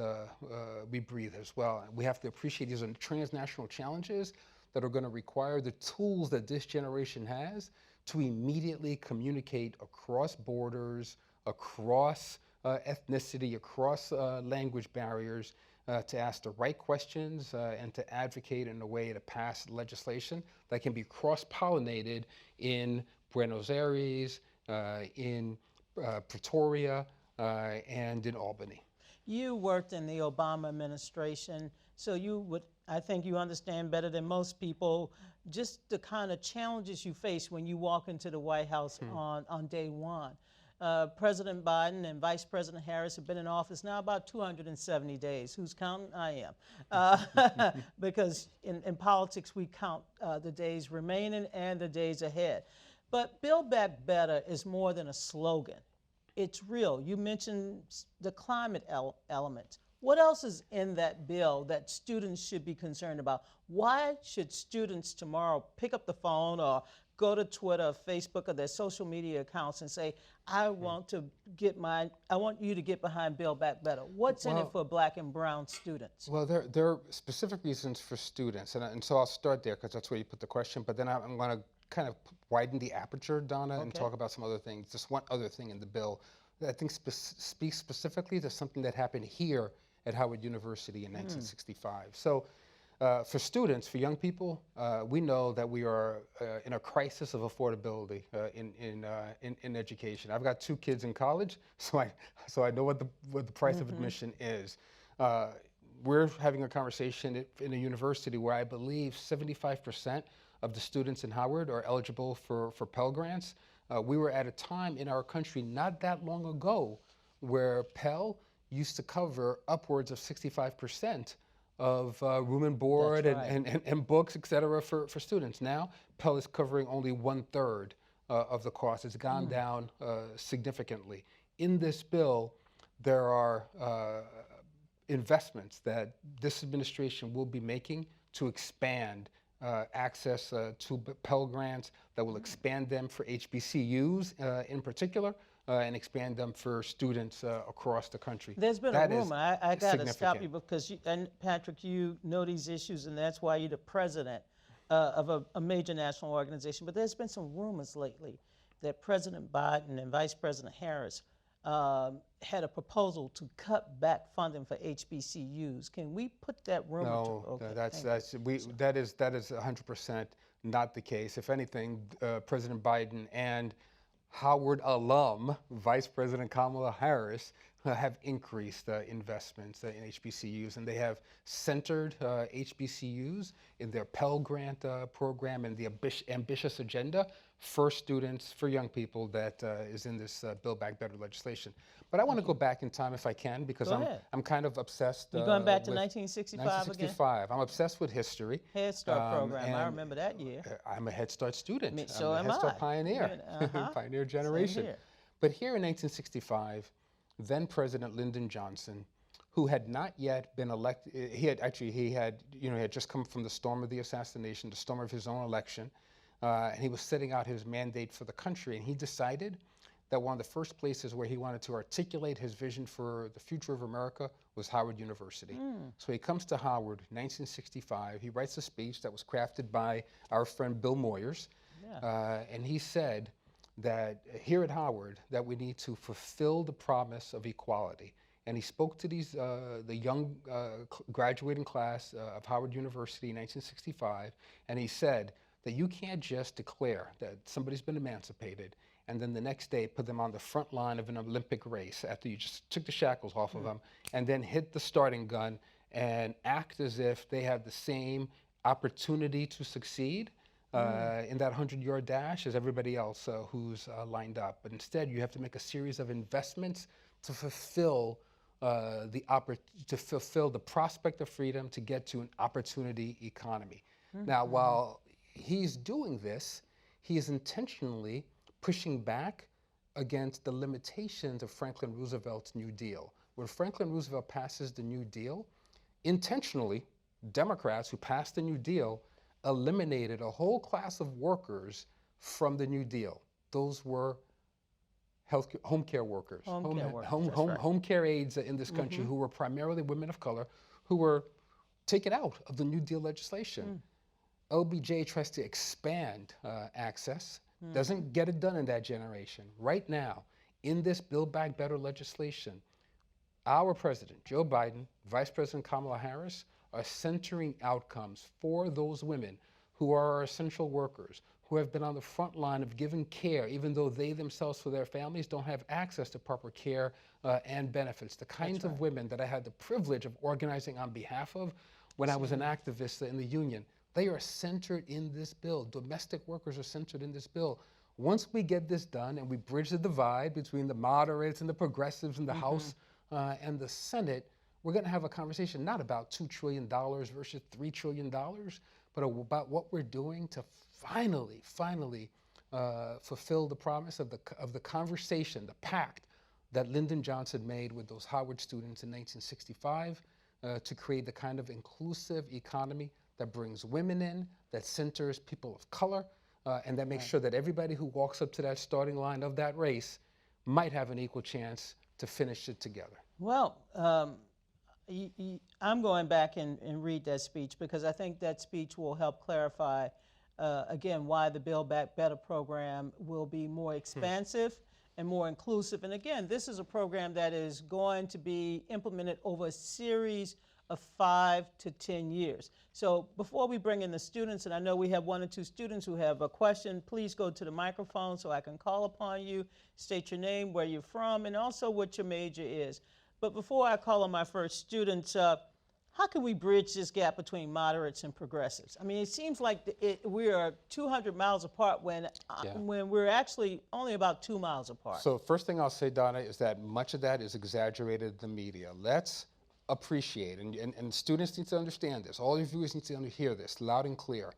we breathe as well. And we have to appreciate these are transnational challenges that are going to require the tools that this generation has to immediately communicate across borders, across ethnicity, across language barriers, to ask the right questions and to advocate in a way to pass legislation that can be cross-pollinated in Buenos Aires, in Pretoria, and in Albany. You worked in the Obama administration, so I think you understand better than most people just the kind of challenges you face when you walk into the White House on day one. President Biden and Vice President Harris have been in office now about 270 days. Who's counting? I am. Because in politics, we count the days remaining and the days ahead. But Build Back Better is more than a slogan. It's real. You mentioned the climate element. What else is in that bill that students should be concerned about? Why should students tomorrow pick up the phone or go to Twitter, Facebook, or their social media accounts and say, I want you to get behind Build Back Better? What's in it for black and brown students? Well, there are specific reasons for students, and so I'll start there because that's where you put the question, but then I'm going to kind of widen the aperture, Donna, and talk about some other things. Just one other thing in the bill I think speaks specifically to something that happened here at Howard University in 1965. So for students, for young people, we know that we are in a crisis of affordability in education. I've got 2 kids in college, so I know what the price of admission is. We're having a conversation in a university where I believe 75% of the students in Howard are eligible for Pell Grants. We were at a time in our country not that long ago where Pell used to cover upwards of 65% of room and board and books, et cetera, for students. Now, Pell is covering only 1/3 of the cost. It's gone down significantly. In this bill, there are investments that this administration will be making to expand access to Pell Grants, that will expand them for HBCUs in particular, and expand them for students across the country. There's been That a is rumor. I got to stop you significant. because, and Patrick, you know these issues, and that's why you're the president of a major national organization. But there's been some rumors lately that President Biden and Vice President Harris had a proposal to cut back funding for HBCUs. Can we put that rumor to? No, Okay, that is 100% not the case. If anything, President Biden and Howard alum Vice President Kamala Harris have increased investments in HBCUs, and they have centered HBCUs in their Pell Grant program and the ambitious agenda for students, for young people that is in this Build Back Better legislation. But I want to go back in time if I can, because I'm kind of obsessed. You're going back to with 1965 1965. I'm obsessed with history. Head Start program. I remember that year. I'm a Head Start student. So I'm a am Head Start I. pioneer, pioneer generation. here. But here in 1965, then President Lyndon Johnson, who had not yet been elected, he had just come from the storm of the assassination, the storm of his own election, and he was setting out his mandate for the country, and he decided that one of the first places where he wanted to articulate his vision for the future of America was Howard University. So he comes to Howard, 1965. He writes a speech that was crafted by our friend Bill Moyers, and he said that here at Howard, that we need to fulfill the promise of equality. And he spoke to these the young graduating class of Howard University in 1965, and he said that you can't just declare that somebody's been emancipated and then the next day put them on the front line of an Olympic race after you just took the shackles off of them, and then hit the starting gun and act as if they have the same opportunity to succeed in that 100-yard dash as everybody else who's lined up. But instead, you have to make a series of investments to fulfill the prospect of freedom, to get to an opportunity economy. Now, while he's doing this, he is intentionally pushing back against the limitations of Franklin Roosevelt's New Deal. When Franklin Roosevelt passes the New Deal, intentionally, Democrats who passed the New Deal eliminated a whole class of workers from the New Deal. Those were home care workers, home care aides in this country who were primarily women of color, who were taken out of the New Deal legislation. LBJ tries to expand access, doesn't get it done in that generation. Right now, in this Build Back Better legislation, our president, Joe Biden, Vice President Kamala Harris, are centering outcomes for those women who are our essential workers, who have been on the front line of giving care, even though they themselves for their families don't have access to proper care and benefits. The kinds of women that I had the privilege of organizing on behalf of when I was an activist in the union, they are centered in this bill. Domestic workers are centered in this bill. Once we get this done and we bridge the divide between the moderates and the progressives in the House and the Senate, we're going to have a conversation not about $2 trillion versus $3 trillion, but about what we're doing to finally fulfill the promise of the conversation, the pact that Lyndon Johnson made with those Howard students in 1965 to create the kind of inclusive economy that brings women in, that centers people of color, and that makes sure that everybody who walks up to that starting line of that race might have an equal chance to finish it together. Well, I'm going back and read that speech because I think that speech will help clarify, again, why the Build Back Better program will be more expansive and more inclusive. And again, this is a program that is going to be implemented over a series of 5 to 10 years. So before we bring in the students, and I know we have 1 or 2 students who have a question, please go to the microphone so I can call upon you, state your name, where you're from, and also what your major is. But before I call on my first students, how can we bridge this gap between moderates and progressives? I mean, it seems like we are 200 miles apart when we're actually only about 2 miles apart. So first thing I'll say, Donna, is that much of that is exaggerated in the media. Let's appreciate, and students need to understand this, all your viewers need to hear this loud and clear.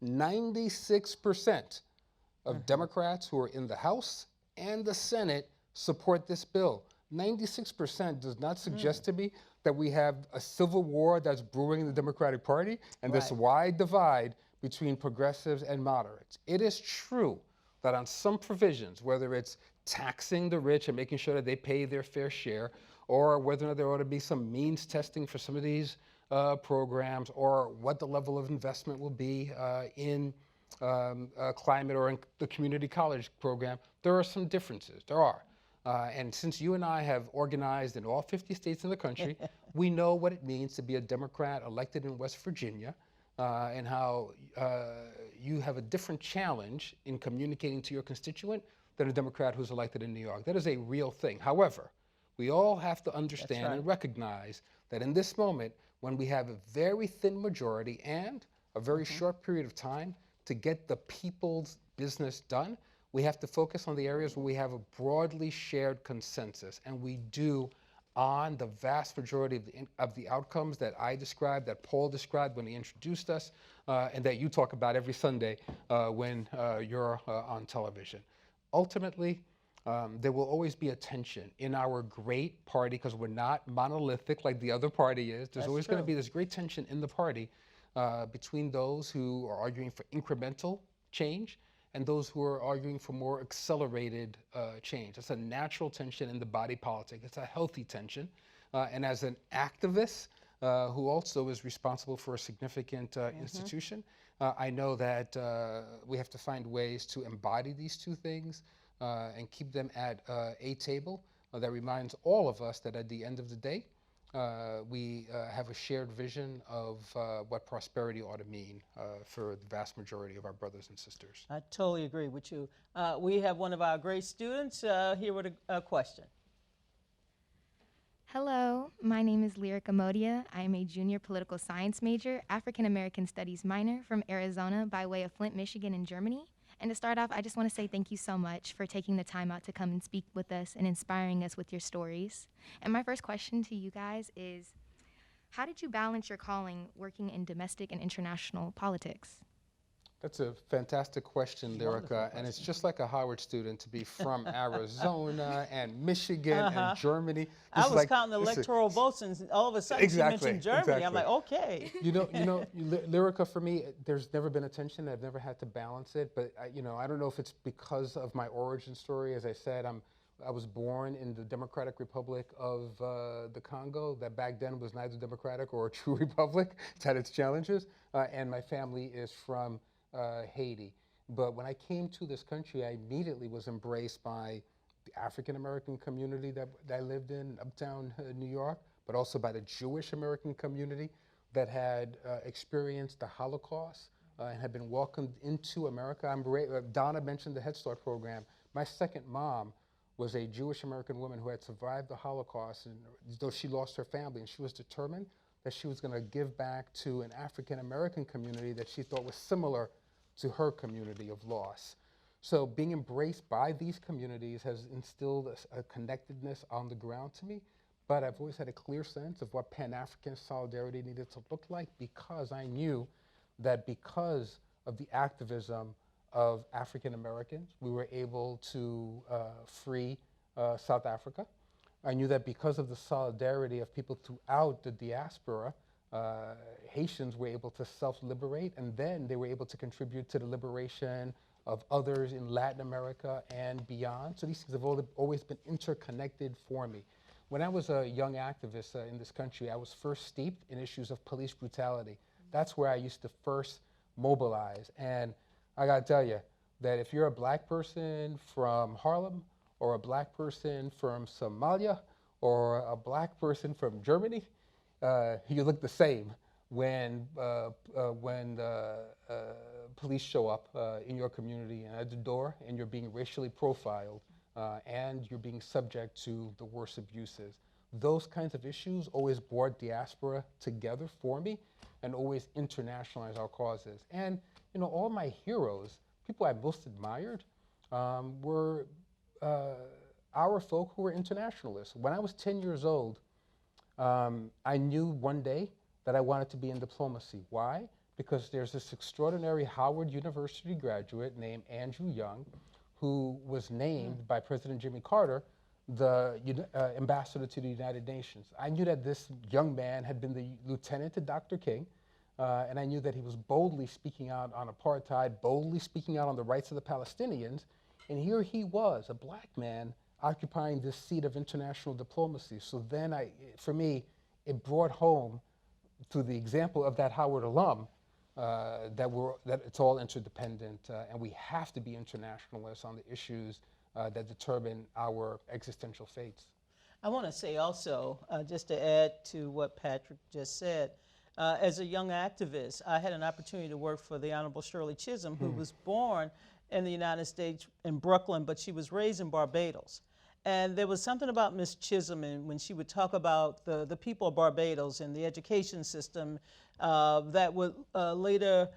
96% of Democrats who are in the House and the Senate support this bill. 96% does not suggest to me that we have a civil war that's brewing in the Democratic Party and this wide divide between progressives and moderates. It is true that on some provisions, whether it's taxing the rich and making sure that they pay their fair share, or whether or not there ought to be some means testing for some of these programs, or what the level of investment will be in climate or in the community college program, there are some differences. There are. And since you and I have organized in all 50 states in the country, we know what it means to be a Democrat elected in West Virginia, and how you have a different challenge in communicating to your constituent than a Democrat who's elected in New York. That is a real thing. However, we all have to understand and recognize that in this moment, when we have a very thin majority and a very short period of time to get the people's business done, we have to focus on the areas where we have a broadly shared consensus, and we do on the vast majority of the outcomes that I described, that Paul described when he introduced us, and that you talk about every Sunday when you're on television. Ultimately, there will always be a tension in our great party, because we're not monolithic like the other party is. There's always going to be this great tension in the party between those who are arguing for incremental change and those who are arguing for more accelerated change. It's a natural tension in the body politic. It's a healthy tension. And as an activist who also is responsible for a significant institution, I know that we have to find ways to embody these two things and keep them at a table that reminds all of us that at the end of the day, we have a shared vision of what prosperity ought to mean for the vast majority of our brothers and sisters. I totally agree with you. We have one of our great students here with a question. Hello, my name is Lyric Amodia. I am a junior political science major, African American Studies minor from Arizona by way of Flint, Michigan, and Germany. And to start off, I just want to say thank you so much for taking the time out to come and speak with us and inspiring us with your stories. And my first question to you guys is, how did you balance your calling working in domestic and international politics? That's a fantastic question, Lyrica, and it's just like a Howard student to be from Arizona and Michigan and Germany. I was counting electoral votes, and all of a sudden she mentioned Germany. I'm like, okay. You know, Lyrica, for me, there's never been a tension. I've never had to balance it, but I don't know if it's because of my origin story. As I said, I was born in the Democratic Republic of the Congo, that back then was neither democratic or a true republic. It's had its challenges, and my family is from Haiti. But when I came to this country, I immediately was embraced by the African American community that I lived in uptown New York, but also by the Jewish American community that had experienced the Holocaust and had been welcomed into America. Donna mentioned the Head Start program. My second mom was a Jewish American woman who had survived the Holocaust, and though she lost her family, and she was determined that she was going to give back to an African American community that she thought was similar to her community of loss. So being embraced by these communities has instilled a connectedness on the ground to me, but I've always had a clear sense of what Pan-African solidarity needed to look like, because I knew that because of the activism of African Americans, we were able to free South Africa. I knew that because of the solidarity of people throughout the diaspora, Haitians were able to self-liberate, and then they were able to contribute to the liberation of others in Latin America and beyond. So these things have always been interconnected for me. When I was a young activist in this country, I was first steeped in issues of police brutality. That's where I used to first mobilize. And I gotta tell you that if you're a black person from Harlem, or a black person from Somalia or a black person from Germany, you look the same when police show up in your community and at the door, and you're being racially profiled, and you're being subject to the worst abuses. Those kinds of issues always brought diaspora together for me and always internationalized our causes. And you know, all my heroes, people I most admired, were our folk who were internationalists. When I was 10 years old, I knew one day that I wanted to be in diplomacy. Why? Because there's this extraordinary Howard University graduate named Andrew Young, who was named by President Jimmy Carter the ambassador to the United Nations. I knew that this young man had been the lieutenant to Dr. King, and I knew that he was boldly speaking out on apartheid, boldly speaking out on the rights of the Palestinians, and here he was, a black man, occupying this seat of international diplomacy. So then for me, it brought home through the example of that Howard alum that it's all interdependent, and we have to be internationalists on the issues that determine our existential fates. I want to say also, just to add to what Patrick just said, as a young activist, I had an opportunity to work for the Honorable Shirley Chisholm, who was born in the United States in Brooklyn, but she was raised in Barbados. And there was something about Miss Chisholm, and when she would talk about the people of Barbados and the education system that would later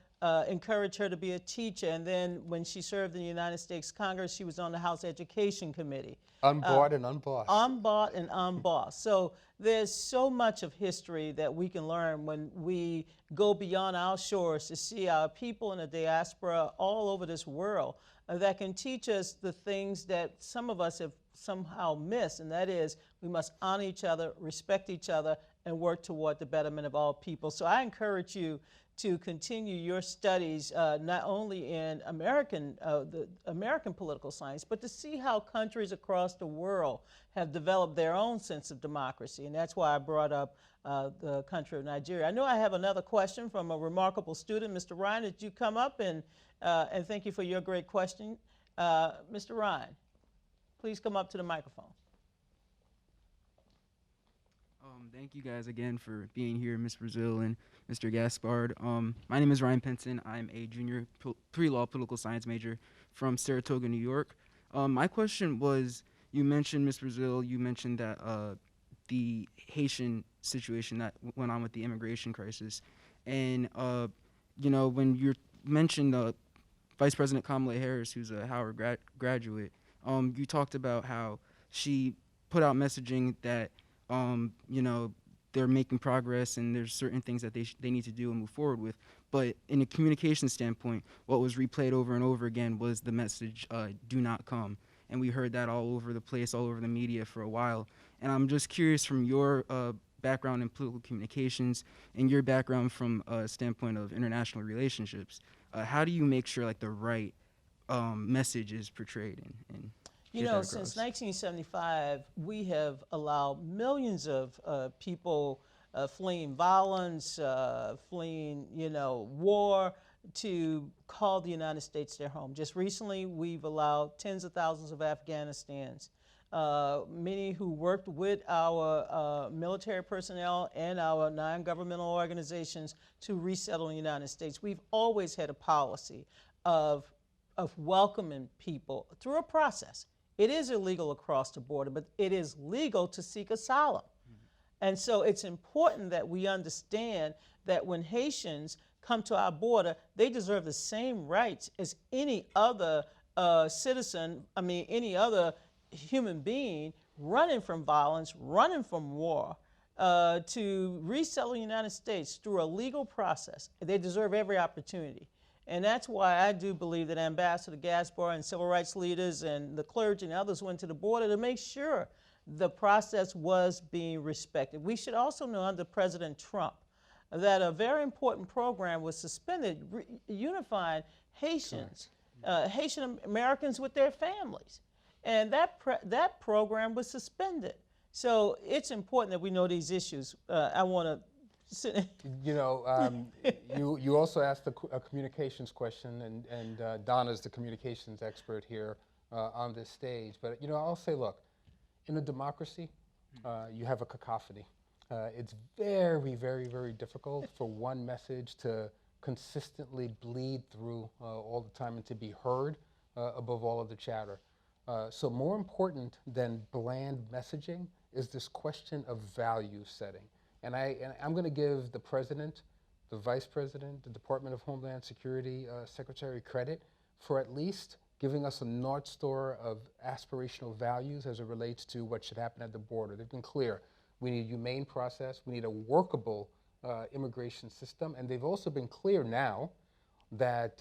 encourage her to be a teacher. And then when she served in the United States Congress, she was on the House Education Committee. Unbought and unbossed. Unbought and unbossed. So there's so much of history that we can learn when we go beyond our shores to see our people in the diaspora all over this world that can teach us the things that some of us have somehow missed, and that is we must honor each other, respect each other, and work toward the betterment of all people. So I encourage you to continue your studies not only in the American political science, but to see how countries across the world have developed their own sense of democracy. And that's why I brought up the country of Nigeria. I know I have another question from a remarkable student. Mr. Ryan, did you come up? And thank you for your great question. Mr. Ryan, please come up to the microphone. Thank you guys again for being here, Ms. Brazile and Mr. Gaspard. My name is Ryan Penson. I'm a junior pre-law political science major from Saratoga, New York. My question was, you mentioned, Ms. Brazile, you mentioned that the Haitian situation that went on with the immigration crisis. And, you know, when you mentioned Vice President Kamala Harris, who's a Howard graduate, you talked about how she put out messaging that you know, they're making progress and there's certain things that they need to do and move forward with. But in a communication standpoint, what was replayed over and over again was the message, do not come. And we heard that all over the place, all over the media for a while. And I'm just curious, from your background in political communications and your background from a standpoint of international relationships, how do you make sure like the right message is portrayed and you know, since 1975, we have allowed millions of people fleeing violence, fleeing, you know, war, to call the United States their home. Just recently, we've allowed tens of thousands of Afghanistans, many who worked with our military personnel and our non-governmental organizations, to resettle in the United States. We've always had a policy of welcoming people through a process. It is illegal across the border, but it is legal to seek asylum. And so it's important that we understand that when Haitians come to our border, they deserve the same rights as any other citizen, any other human being running from violence, running from war, to resettle in the United States through a legal process. They deserve every opportunity. And that's why I do believe that Ambassador Gaspard and civil rights leaders and the clergy and others went to the border to make sure the process was being respected. We should also know under President Trump that a very important program was suspended, unifying Haitians, Haitian Americans with their families. And that program was suspended. So it's important that we know these issues. I want to You know, you also asked a communications question, and Donna's the communications expert here on this stage. But I'll say, look, in a democracy, you have a cacophony. It's very, very, very difficult for one message to consistently bleed through all the time and to be heard above all of the chatter. So more important than bland messaging is this question of value setting. And I'm going to give the President, the Vice President, the Department of Homeland Security Secretary credit for at least giving us a North Star of aspirational values as it relates to what should happen at the border. They've been clear. We need a humane process. We need a workable immigration system. And they've also been clear now that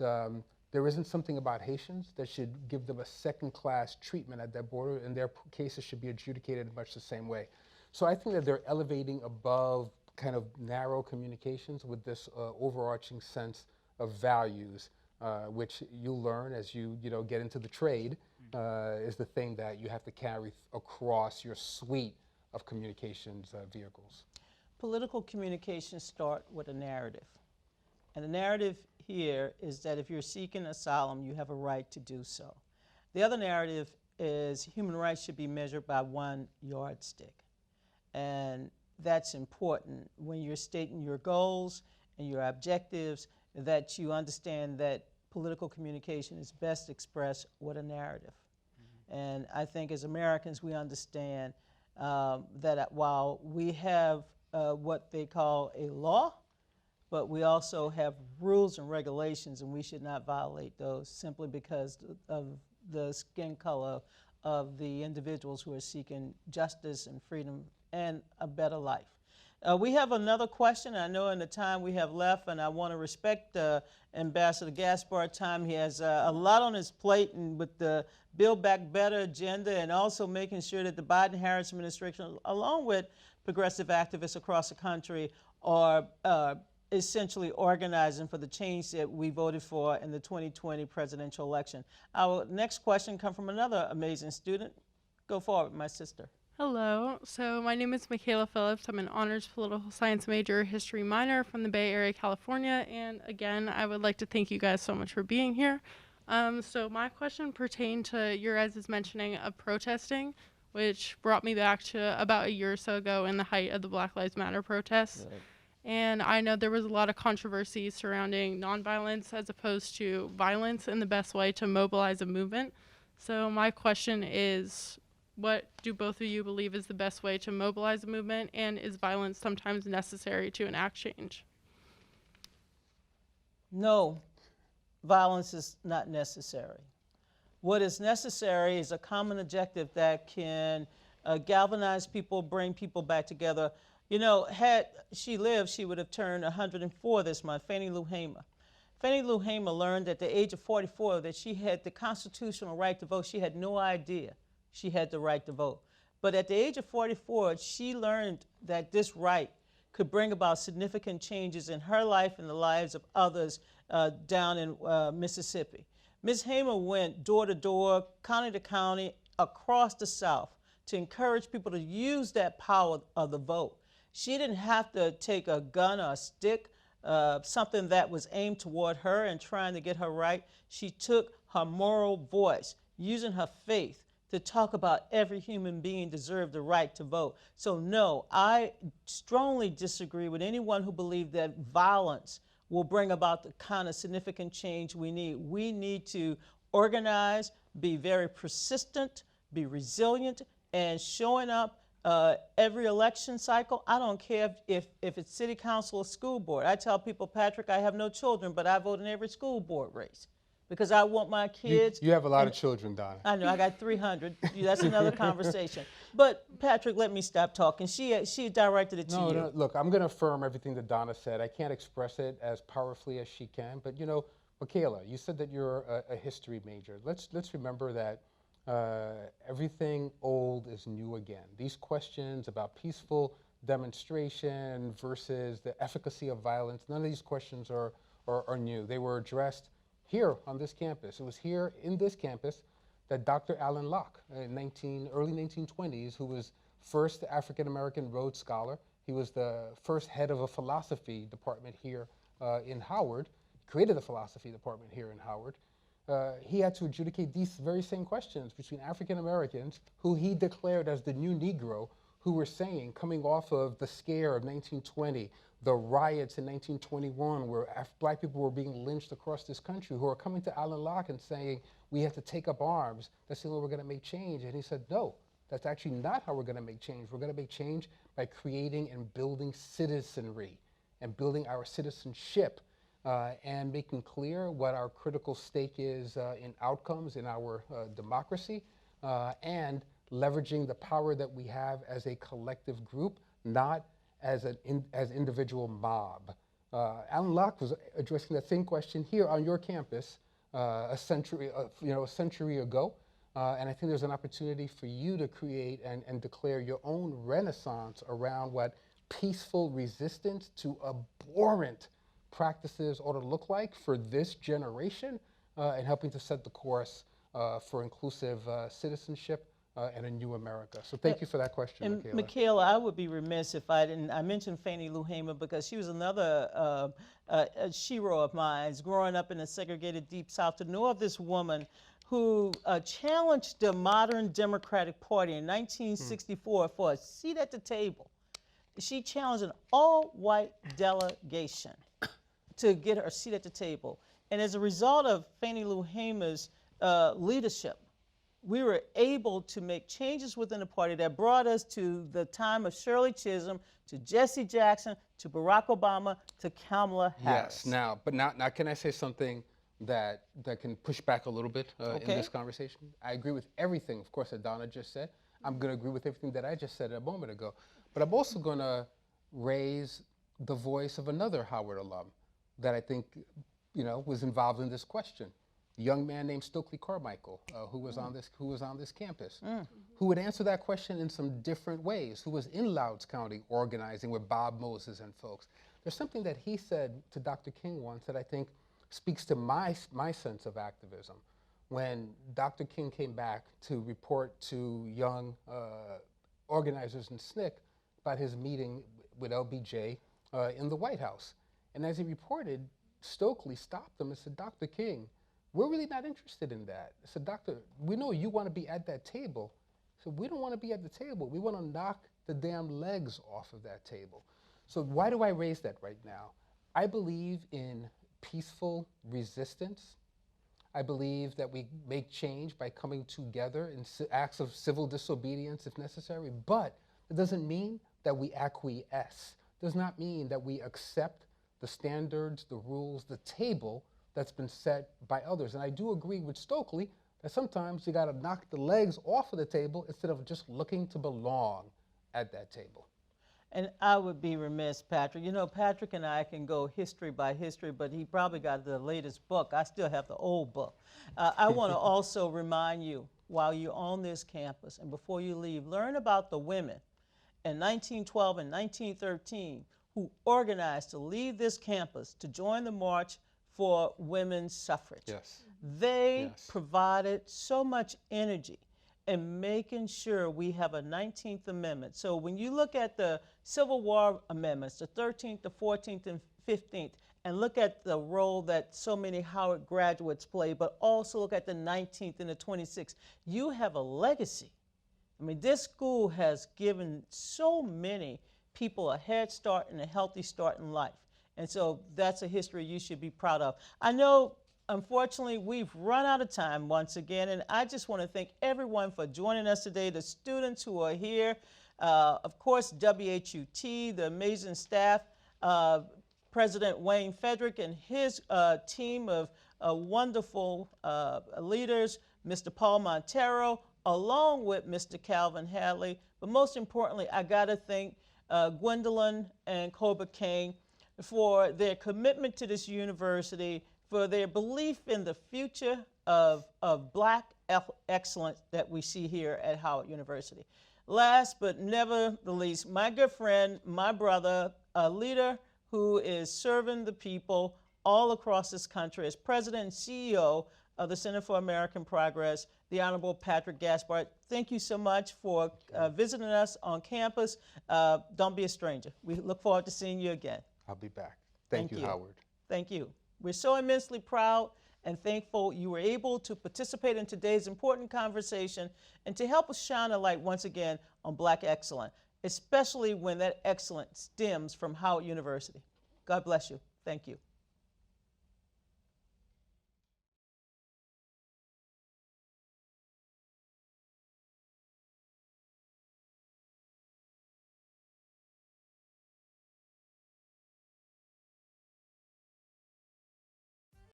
there isn't something about Haitians that should give them a second-class treatment at that border, and their cases should be adjudicated in much the same way. So I think that they're elevating above kind of narrow communications with this overarching sense of values, which you'll learn as you get into the trade, is the thing that you have to carry across your suite of communications vehicles. Political communications start with a narrative. And the narrative here is that if you're seeking asylum, you have a right to do so. The other narrative is human rights should be measured by one yardstick. And that's important when you're stating your goals and your objectives, that you understand that political communication is best expressed with a narrative. And I think as Americans, we understand that while we have what they call a law, but we also have rules and regulations, and we should not violate those simply because of the skin color of the individuals who are seeking justice and freedom and a better life. We have another question. I know in the time we have left, and I want to respect Ambassador Gaspard's time. He has a lot on his plate, and with the Build Back Better agenda, and also making sure that the Biden-Harris administration, along with progressive activists across the country, are essentially organizing for the change that we voted for in the 2020 presidential election. Our next question comes from another amazing student. Go forward, my sister. Hello, so my name is Michaela Phillips. I'm an honors political science major, history minor from the Bay Area, California. And again, I would like to thank you guys so much for being here. So my question pertained to your guys' mentioning of protesting, which brought me back to about a year or so ago in the height of the Black Lives Matter protests. Right. And I know there was a lot of controversy surrounding nonviolence as opposed to violence and the best way to mobilize a movement. So my question is, what do both of you believe is the best way to mobilize a movement, and is violence sometimes necessary to enact change? No, violence is not necessary. What is necessary is a common objective that can galvanize people, bring people back together. You know, had she lived, she would have turned 104 this month, Fannie Lou Hamer. Fannie Lou Hamer learned at the age of 44 that she had the constitutional right to vote. She had no idea she had the right to vote. But at the age of 44, she learned that this right could bring about significant changes in her life and the lives of others down in Mississippi. Ms. Hamer went door to door, county to county, across the South to encourage people to use that power of the vote. She didn't have to take a gun or a stick, something that was aimed toward her and trying to get her right. She took her moral voice, using her faith, to talk about every human being deserved the right to vote. So no, I strongly disagree with anyone who believes that violence will bring about the kind of significant change we need. We need to organize, be very persistent, be resilient, and showing up every election cycle. I don't care if it's city council or school board. I tell people, Patrick, I have no children, but I vote in every school board race, because I want my kids. You have a lot of children, Donna. I know, I got 300. That's another conversation. But Patrick, let me stop talking. She directed it to you. No, look, I'm going to affirm everything that Donna said. I can't express it as powerfully as she can. But Michaela, you said that you're a history major. Let's remember that everything old is new again. These questions about peaceful demonstration versus the efficacy of violence, none of these questions are new. They were addressed here on this campus. It was here in this campus that Dr. Alan Locke, in early 1920s, who was first African-American Rhodes Scholar, he was the first head of a philosophy department here in Howard, created the philosophy department here in Howard. he had to adjudicate these very same questions between African Americans, who he declared as the new Negro, who were saying, coming off of the scare of 1920, the riots in 1921, where black people were being lynched across this country, who are coming to Alan Locke and saying, we have to take up arms. That's the only way we're going to make change. And he said, no, that's actually not how we're going to make change. We're going to make change by creating and building citizenry and building our citizenship and making clear what our critical stake is in outcomes in our democracy and leveraging the power that we have as a collective group, not as an individual mob. Alan Locke was addressing that same question here on your campus a century ago, and I think there's an opportunity for you to create and declare your own renaissance around what peaceful resistance to abhorrent practices ought to look like for this generation, and helping to set the course for inclusive citizenship and a new America. So thank you for that question, And Michaela. Michaela, I would be remiss if I didn't. I mentioned Fannie Lou Hamer because she was another shero of mine. Growing up in the segregated Deep South, to know of this woman who challenged the modern Democratic Party in 1964 for a seat at the table. She challenged an all-white delegation to get her seat at the table. And as a result of Fannie Lou Hamer's leadership, we were able to make changes within the party that brought us to the time of Shirley Chisholm, to Jesse Jackson, to Barack Obama, to Kamala Harris. Yes, now can I say something that can push back a little bit in this conversation? I agree with everything, of course, that Donna just said. I'm going to agree with everything that I just said a moment ago. But I'm also going to raise the voice of another Howard alum that I think was involved in this question. A young man named Stokely Carmichael, who was on this campus, who would answer that question in some different ways, who was in Louds County organizing with Bob Moses and folks. There's something that he said to Dr. King once that I think speaks to my sense of activism. When Dr. King came back to report to young organizers in SNCC about his meeting with LBJ in the White House. And as he reported, Stokely stopped him and said, Dr. King, we're really not interested in that. I said, Doctor, we know you want to be at that table. So we don't want to be at the table. We want to knock the damn legs off of that table. So why do I raise that right now? I believe in peaceful resistance. I believe that we make change by coming together in acts of civil disobedience if necessary, but it doesn't mean that we acquiesce. It does not mean that we accept the standards, the rules, the table that's been set by others. And I do agree with Stokely that sometimes you got to knock the legs off of the table instead of just looking to belong at that table. And I would be remiss, Patrick. Patrick and I can go history by history, but he probably got the latest book. I still have the old book. I want to also remind you, while you're on this campus and before you leave, learn about the women in 1912 and 1913 who organized to leave this campus to join the march for women's suffrage. Yes. They provided so much energy in making sure we have a 19th Amendment. So when you look at the Civil War amendments, the 13th, the 14th, and 15th, and look at the role that so many Howard graduates played, but also look at the 19th and the 26th, you have a legacy. I mean, this school has given so many people a head start and a healthy start in life. And so that's a history you should be proud of. I know, unfortunately, we've run out of time once again, and I just want to thank everyone for joining us today, the students who are here, of course, WHUT, the amazing staff, President Wayne Frederick and his team of wonderful leaders, Mr. Paul Montero, along with Mr. Calvin Hadley. But most importantly, I got to thank Gwendolyn and Colbert King for their commitment to this university, for their belief in the future of Black excellence that we see here at Howard University. Last but never the least, my good friend, my brother, a leader who is serving the people all across this country as president and CEO of the Center for American Progress, the Honorable Patrick Gaspard. Thank you so much for visiting us on campus. Don't be a stranger. We look forward to seeing you again. I'll be back. Thank you, Howard. Thank you. We're so immensely proud and thankful you were able to participate in today's important conversation and to help us shine a light once again on Black excellence, especially when that excellence stems from Howard University. God bless you. Thank you.